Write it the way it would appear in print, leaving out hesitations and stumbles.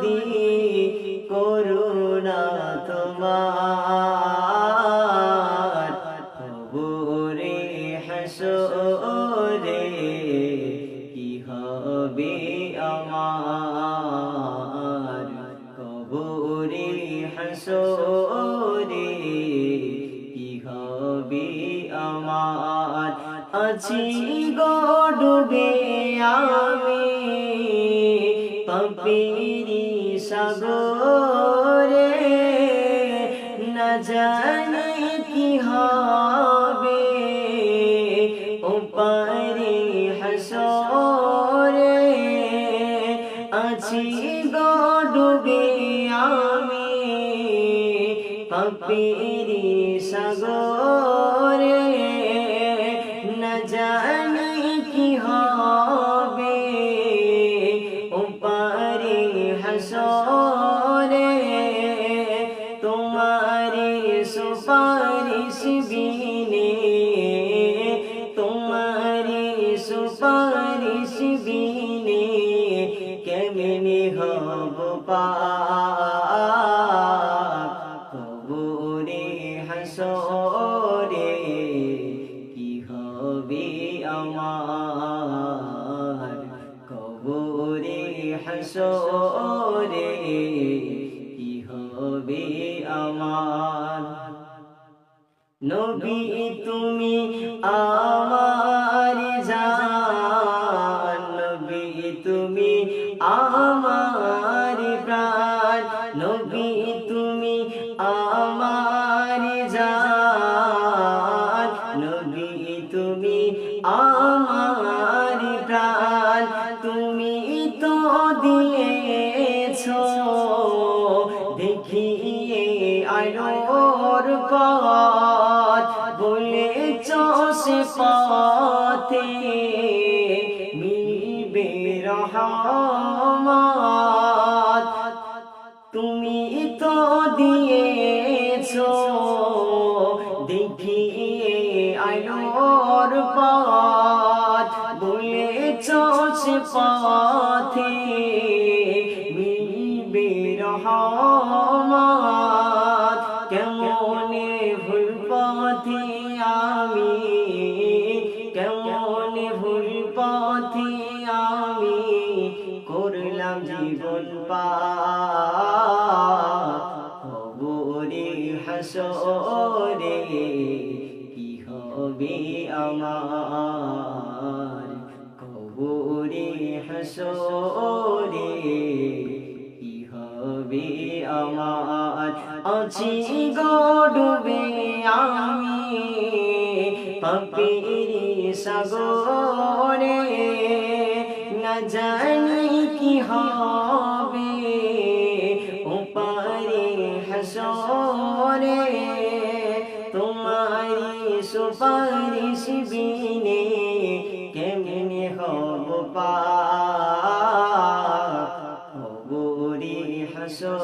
যদি করুণা তোমার, কবরে হাসরে কি হবে আমার, কবরে হাসরে কি হবে আমার। আছি গো ডুবে আমি পাপেরি সাগরে, না জানি কি হবে ওপারে হাসরে। আছি গো ডুবে আমি পাপেরি সাগরে, না জানি কি হবে ওপারে হাসরে। তোমারে সুপারিশ বিনে, তোমারে সুপারিশ বিনে কেমনে হব পার, কবরে হাসরে কি হবে আমার, কবরে হাসরে কি হবে আমার। নবী তুমি আমার জান, নবী তুমি আমার প্রাণ, নবী তুমি আমার জান, নবী তুমি আমার প্রাণ। তুমি তো দিয়েছো দেখিয়ে আলোর পথ, বলেছ সে পথে মিলবে রহমত। তুমি তো দিয়েছো দেখিয়ে আলোর পথ, বলেছ সে পথে মিলবে রহমত। কেমনে ভুল পথে আমি, কেমনে ভুল পথে আমি করলাম জীবন পার, কবরে হাসরে কি হবে আমার, কবরে হাসরে কি হবে আমার। আছি গো ডুবে আমি পাপেরি সাগরে, না জানি কি হবে ওপারে হাসরে। তোমারি সুপারিশ বিনে কেমনে হব পার, কবরে হাসরে